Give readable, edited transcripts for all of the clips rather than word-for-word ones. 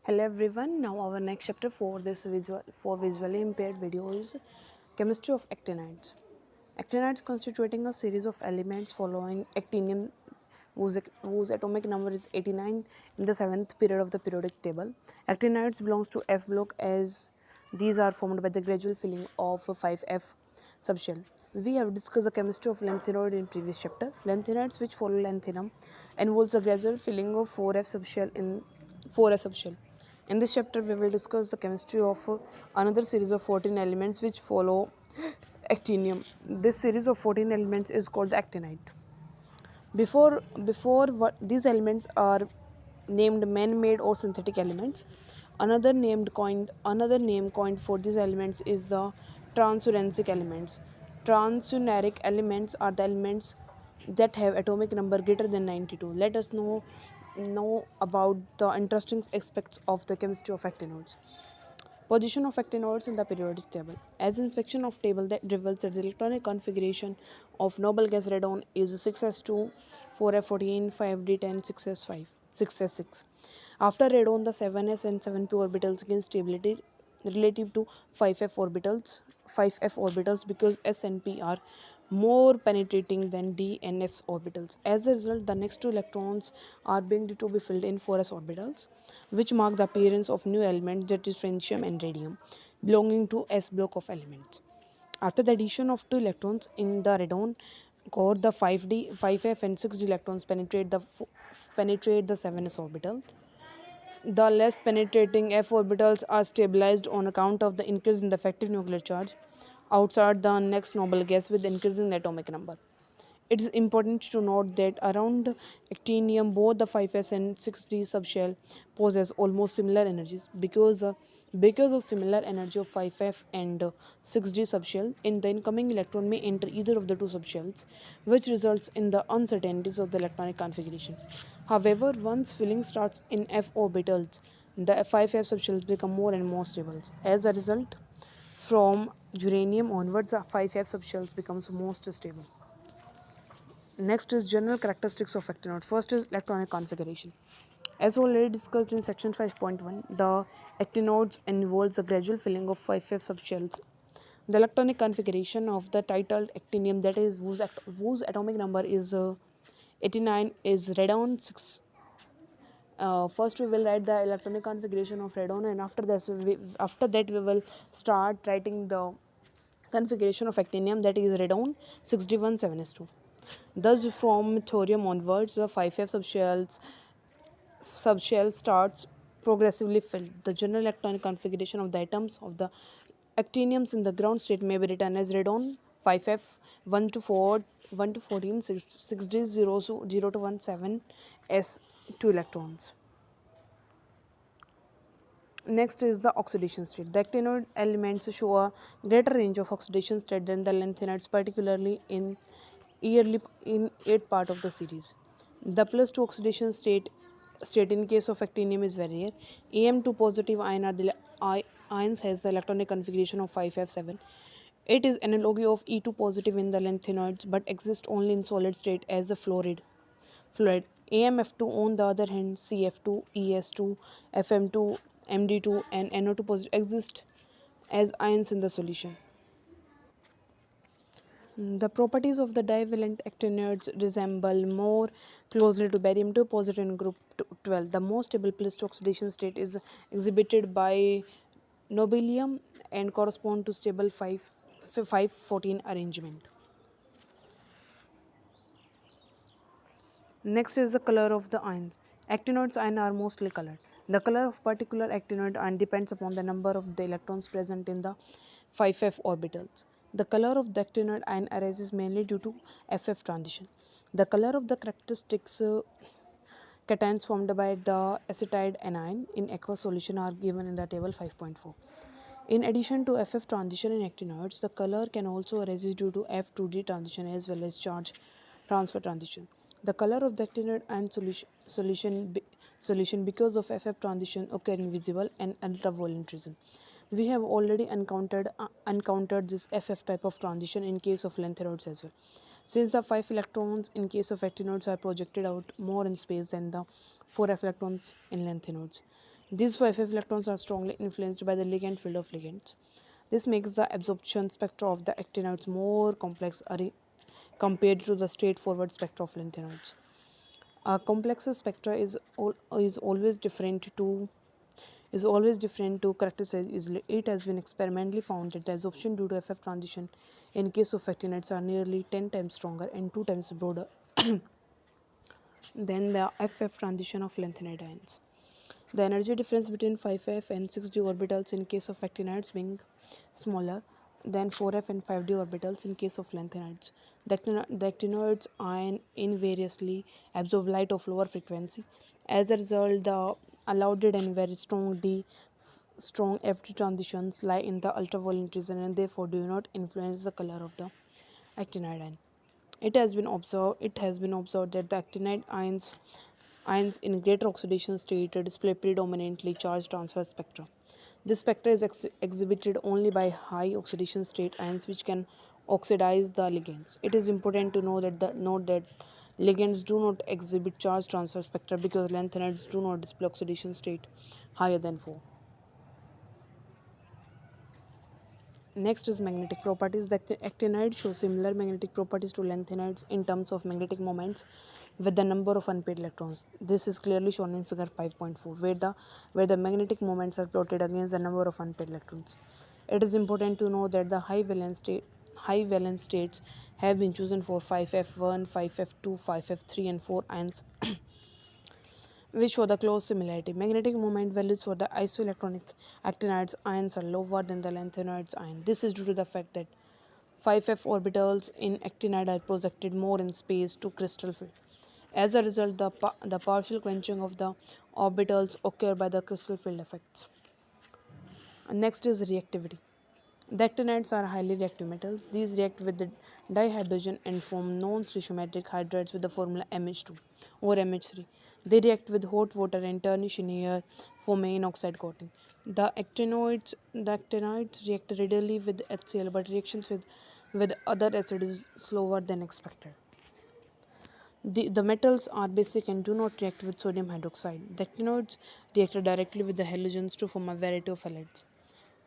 Hello everyone. Now our next chapter for this visually impaired video is chemistry of actinides. Actinides constituting a series of elements following actinium whose atomic number is 89 in the seventh period of the periodic table. Actinides belongs to F block as these are formed by the gradual filling of a 5F subshell. We have discussed the chemistry of lanthanoid in previous chapter. Lanthanides which follow lanthanum involves the gradual filling of 4F subshell in 4S subshell. In this chapter, we will discuss the chemistry of another series of 14 elements which follow actinium. This series of 14 elements is called the actinide. Before what these elements are named man-made or synthetic elements. Another name coined for these elements is the transuranic elements. Transuranic elements are the elements that have atomic number greater than 92. Let us know about the interesting aspects of the chemistry of actinoids. Position of actinoids in the periodic table. As inspection of table that reveals that the electronic configuration of noble gas radon is 6s2, 4f14, 5d10, 6s5, 6s6. After radon, the 7s and 7p orbitals gain stability relative to 5f orbitals because S and P are more penetrating than D and F orbitals. As a result, the next two electrons are being to be filled in 4s orbitals, which mark the appearance of new element that is francium and radium, belonging to S block of elements. After the addition of two electrons in the radon core, the 5f and 6d electrons penetrate the 7s orbital. The less penetrating f orbitals are stabilized on account of the increase in the effective nuclear charge outside the next noble gas with increase in the atomic number. It is important to note that around actinium, both the 5s and 6d subshell possess almost similar energies because of similar energy of 5f and 6d subshell. In the incoming electron may enter either of the two subshells, which results in the uncertainties of the electronic configuration. However, once filling starts in f orbitals, the 5f subshells become more and more stable. As a result, from uranium onwards, the 5f subshells becomes most stable. Next is general characteristics of actinide. First is electronic configuration. As already discussed in section 5.1, the actinoids involves the gradual filling of 5F subshells. The electronic configuration of the titled actinium, that is whose atomic number is 89, is radon 6. First, we will write the electronic configuration of radon, and after that we will start writing the configuration of actinium, that is radon 6d1 7s2. Thus, from thorium onwards, the 5F subshell starts progressively filled. The general electronic configuration of the atoms of the actiniums in the ground state may be written as radon 5F 1 to 4, 1 to 14, 6D 0 to 17 S 2 electrons. Next is the oxidation state. The actinoid elements show a greater range of oxidation state than the lanthanides, particularly in in 8th part of the series. The plus 2 oxidation state in case of actinium is very rare. Am2 positive ion are the ions has the electronic configuration of 5f7. It is analogy of E2 positive in the lanthanoids but exists only in solid state as the fluid. AMF2 on the other hand, CF2, ES2, FM2, MD2 and NO2 positive exist as ions in the solution. The properties of the divalent actinoids resemble more closely to barium-2 positive in group 12. The most stable plus oxidation state is exhibited by nobelium and correspond to stable 514 arrangement. Next is the color of the ions. Actinoids ions are mostly colored. The color of particular actinoid ion depends upon the number of the electrons present in the 5f orbitals. The color of the actinoid ion arises mainly due to FF transition. The color of the characteristics cations formed by the acetyl anion in aqueous solution are given in the table 5.4. In addition to FF transition in actinoids, the color can also arise due to F2D transition as well as charge transfer transition. The color of the actinoid ion solution because of FF transition occur in visible and ultraviolet region. We have already encountered this FF type of transition in case of lanthanoids as well. Since the 5 electrons in case of actinoids are projected out more in space than the 4f electrons in lanthanoids, These 5F electrons are strongly influenced by the ligand field of ligands. This makes the absorption spectra of the actinides more complex compared to the straightforward spectra of lanthanoids. A complex spectra is always different to characterize easily. It has been experimentally found that the absorption due to FF transition in case of actinides are nearly 10 times stronger and 2 times broader than the FF transition of lanthanide ions. The energy difference between 5F and 6D orbitals in case of actinides being smaller than 4F and 5D orbitals in case of lanthanides. The actinoids ion invariously absorb light of lower frequency. As a result, the allowed and very strong FD transitions lie in the ultraviolet region and therefore do not influence the color of the actinide ion. It has been observed that the actinide ions in greater oxidation state display predominantly charged transfer spectra. This spectra is exhibited only by high oxidation state ions which can oxidize the ligands. It is important to note that ligands do not exhibit charge transfer spectra because lanthanides do not display oxidation state higher than 4. Next is magnetic properties. The actinide shows similar magnetic properties to lanthanides in terms of magnetic moments with the number of unpaired electrons. This is clearly shown in figure 5.4 where the magnetic moments are plotted against the number of unpaired electrons. It is important to know that the high valence states have been chosen for 5F1, 5F2, 5F3 and 4 ions which show the close similarity. Magnetic moment values for the isoelectronic actinides ions are lower than the lanthanoids ion. This is due to the fact that 5F orbitals in actinide are projected more in space to crystal field. As a result, the partial quenching of the orbitals occur by the crystal field effects. Next is reactivity. The actinides are highly reactive metals. These react with the dihydrogen and form non-stoichiometric hydrides with the formula MH2 or MH3. They react with hot water and tarnish in air, forming an oxide coating. The actinides react readily with HCl, but reactions with other acids is slower than expected. The metals are basic and do not react with sodium hydroxide. The actinoids react directly with the halogens to form a variety of halides.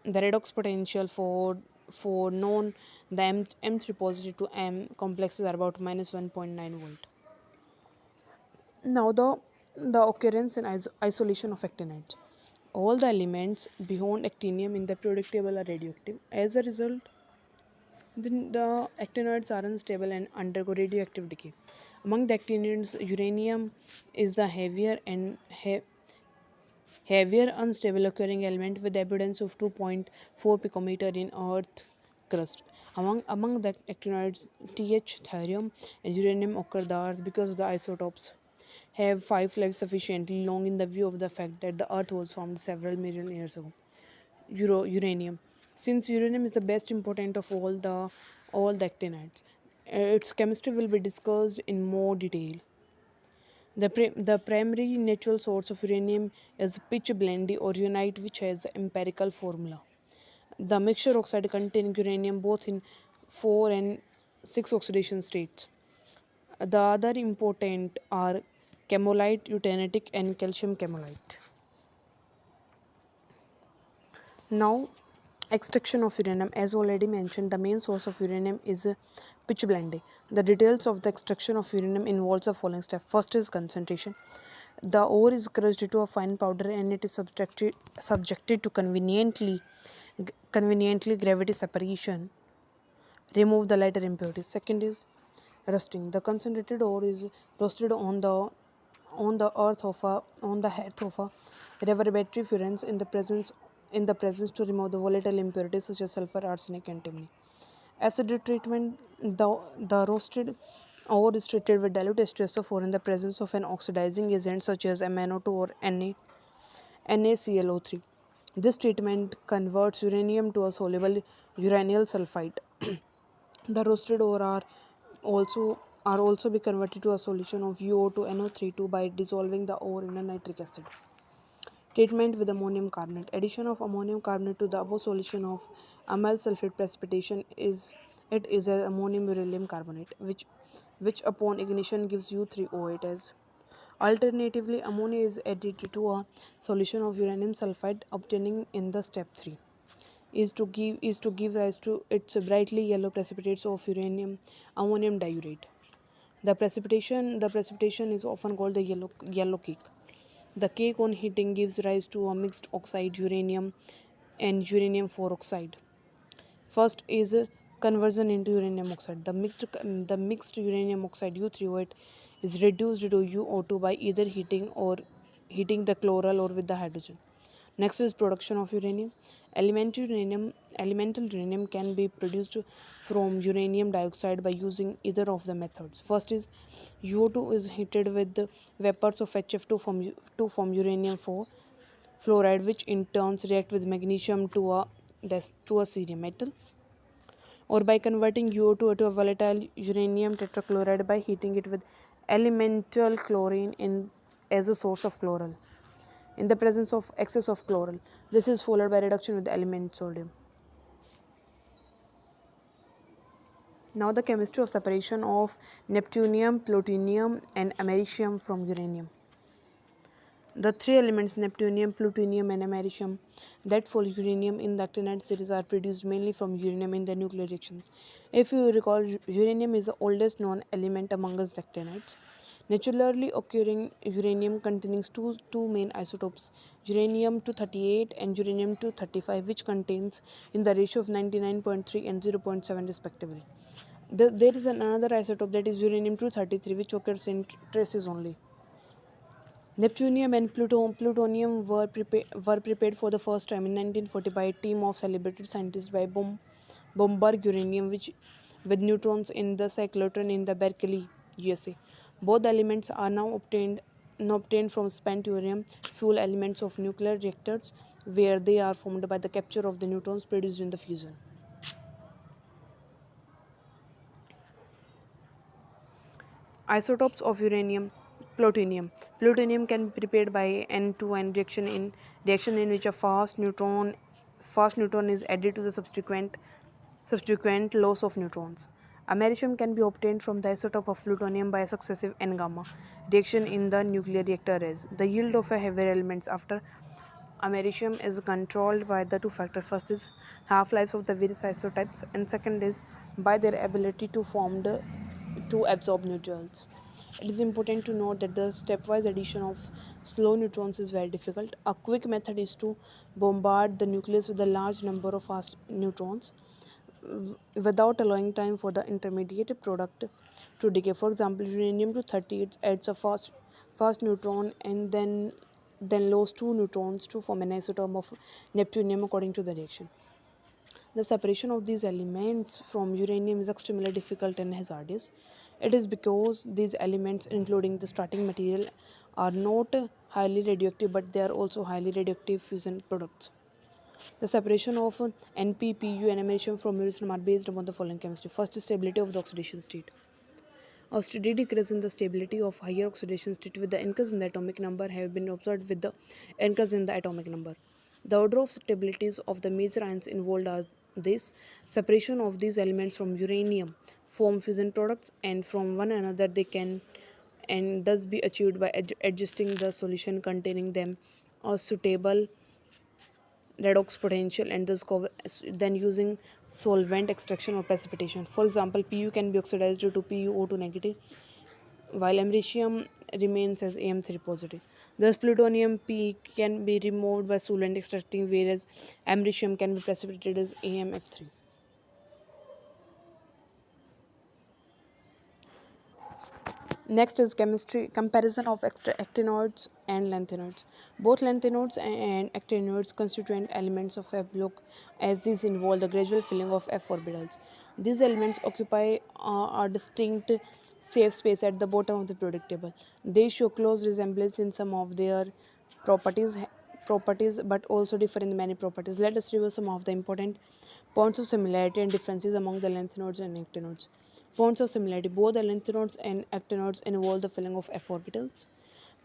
The redox potential for known the M3 positive to M complexes are about minus 1.9 volt. Now the occurrence and isolation of actinides. All the elements beyond actinium in the periodic table are radioactive. As a result, the actinoids are unstable and undergo radioactive decay. Among the actinides, uranium is the heavier unstable occurring element with evidence of 2.4 picometer in earth crust. Among the actinoids, Th, thorium, and uranium occur the earth because the isotopes have 5 lives sufficiently long in the view of the fact that the earth was formed several million years ago. Uranium. Since uranium is the best important of all the actinides, its chemistry will be discussed in more detail. The primary natural source of uranium is pitch blendy or unite, which has the empirical formula. The mixture oxide contain uranium both in 4 and 6 oxidation states. The other important are camolite, eutanitic, and calcium camolite. Now, extraction of uranium. As already mentioned, the main source of uranium is pitch blending. The details of the extraction of uranium involves the following step. First is concentration. The ore is crushed into a fine powder and it is subjected to conveniently gravity separation. Remove the lighter impurities. Second is rusting. The concentrated ore is roasted on the hearth of a reverberatory furnace in the presence to remove the volatile impurities such as sulfur, arsenic, and antimony. Acid treatment. The roasted ore is treated with dilute H2SO4 in the presence of an oxidizing agent such as MnO2 or NaClO3. This treatment converts uranium to a soluble uranyl sulfide. The roasted ore are also be converted to a solution of UO2 NO32 by dissolving the ore in a nitric acid. Treatment with ammonium carbonate. Addition of ammonium carbonate to the above solution of amyl sulfate precipitation is an ammonium beryllium carbonate, which upon ignition gives U3O8 as Alternatively, ammonia is added to a solution of uranium sulfide, obtaining in the step 3 is to give rise to its brightly yellow precipitates of uranium ammonium diurate. The precipitation is often called the yellow cake. The cake on heating gives rise to a mixed oxide uranium and uranium 4 oxide. First is conversion into uranium oxide. The mixed uranium oxide U3O8 is reduced to UO2 by either heating the chloral or with the hydrogen. Next is production of uranium. Elemental uranium can be produced from uranium dioxide by using either of the methods. First is UO2 is heated with the vapors of HF2 to form uranium 4 fluoride, which in turn react with magnesium to a cerium metal, or by converting UO2 to a volatile uranium tetrachloride by heating it with elemental chlorine as a source of chloral in the presence of excess of chloral. This is followed by reduction with element sodium. Now the chemistry of separation of neptunium, plutonium and americium from uranium. The three elements neptunium, plutonium and americium that follow uranium in the actinide series are produced mainly from uranium in the nuclear reactions. If you recall, uranium is the oldest known element among us actinides. Naturally occurring uranium contains two main isotopes, uranium 238 and uranium 235, which contains in the ratio of 99.3 and 0.7 respectively. There is another isotope, that is uranium 233, which occurs in traces only. Neptunium and plutonium were prepared for the first time in 1940 by a team of celebrated scientists by Bomberg Uranium, which with neutrons in the cyclotron in the Berkeley, USA. Both elements are now obtained from spent uranium fuel elements of nuclear reactors, where they are formed by the capture of the neutrons produced in the fusion. Isotopes of uranium. Plutonium can be prepared by N2N reaction in which a fast neutron is added to the subsequent loss of neutrons. Americium can be obtained from the isotope of plutonium by a successive N gamma reaction in the nuclear reactor as the yield of a heavier elements after americium is controlled by the two factors. First is half-lives of the various isotopes, and second is by their ability to absorb neutrons. It is important to note that the stepwise addition of slow neutrons is very difficult. A quick method is to bombard the nucleus with a large number of fast neutrons without allowing time for the intermediate product to decay. For example, uranium 230 it adds a fast neutron and then lose two neutrons to form an isotope of neptunium according to the reaction. The separation of these elements from uranium is extremely difficult and hazardous. It is because these elements, including the starting material, are not highly radioactive, but they are also highly radioactive fusion products. The separation of NPPU and americium from uranium are based upon the following chemistry. First is stability of the oxidation state. A steady decrease in the stability of higher oxidation state with the increase in the atomic number have been observed with the increase in the atomic number. The order of stabilities of the major ions involved are this: separation of these elements from uranium form fusion products, and from one another they can and thus be achieved by adjusting the solution containing them a suitable redox potential, and then using solvent extraction or precipitation. For example, Pu can be oxidized to PuO2 negative, while americium remains as Am3 positive. Thus, plutonium P can be removed by solvent extracting, whereas americium can be precipitated as AmF3. Next is chemistry comparison of actinoids and lanthanoids. Both lanthanoids and actinoids constituent elements of F block, as these involve the gradual filling of F orbitals. These elements occupy a distinct safe space at the bottom of the periodic table. They show close resemblance in some of their properties properties but also differ in many properties. Let us review some of the important points of similarity and differences among the lanthanoids and actinoids. Points of similarity: both the lanthanoids and actinoids involve the filling of f orbitals.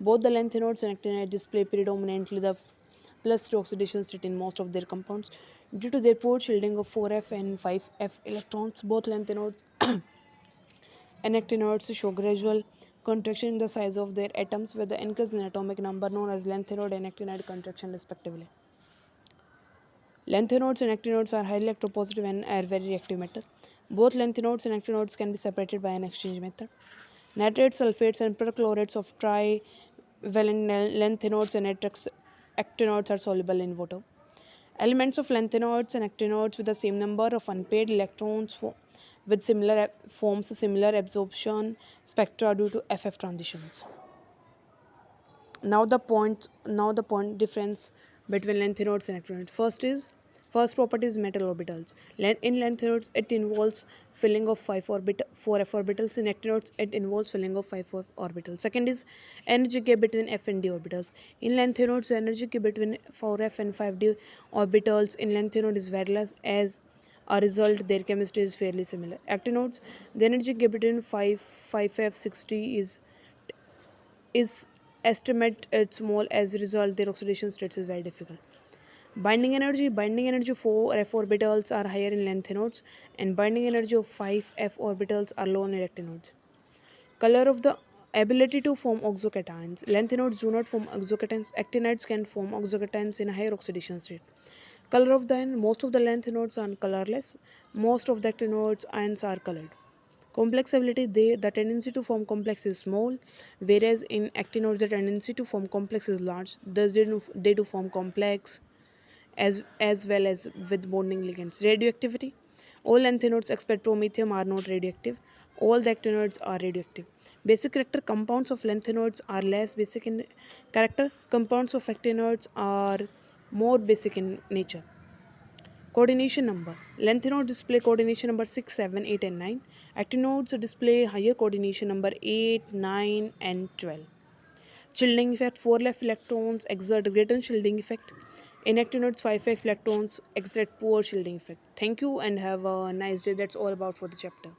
Both the lanthanoids and actinoids display predominantly the +3 oxidation state in most of their compounds. Due to their poor shielding of 4f and 5f electrons, both lanthanoids and actinoids show gradual contraction in the size of their atoms with the increase in atomic number known as lanthanide and actinide contraction respectively. Lanthanodes and actinodes are highly electropositive and are very reactive metal. Both lanthanodes and actinodes can be separated by an exchange method. Nitrates, sulfates, and perchlorates of trivalent lanthanodes and actinodes are soluble in water. Elements of lanthanodes and actinodes with the same number of unpaired electrons with similar forms a similar absorption spectra due to FF transitions. Now the point difference between lanthanodes and actinoids. First property is metal orbitals. In lanthanodes it involves filling of 4f orbitals. In actinodes it involves filling of 5 orbitals. Second is energy gap between f and d orbitals. In lanthanodes the energy gap between 4f and 5d orbitals in lanthanode is very less. As a result their chemistry is fairly similar. Actinodes, the energy gap between 5f 6d is estimate at small. As a result their oxidation states is very difficult. Binding energy 4 f orbitals are higher in lanthanodes and binding energy of 5 f orbitals are low in actinodes. Color of the ability to form oxocations. Lanthanodes do not form oxocations. Actinides can form oxocations in a higher oxidation state. Color of the ion. Most of the lanthanodes are colorless. Most of the actinodes ions are colored. Complex ability, the tendency to form complex is small, whereas in actinodes the tendency to form complex is large. Thus they do form complex as well as with bonding ligands. Radioactivity. All lanthanodes except promethium are not radioactive. All the actinoids are radioactive. Basic character. Compounds of lanthanodes are less basic in character. Compounds of actinoids are more basic in nature. Coordination number. Lanthanodes display coordination number 6, 7, 8 and 9. Actinodes display higher coordination number 8, 9 and 12. Shielding effect. 4 left electrons exert greater shielding effect. In actinodes 5 left electrons exert poor shielding effect. Thank you and have a nice day. That's all about for the chapter.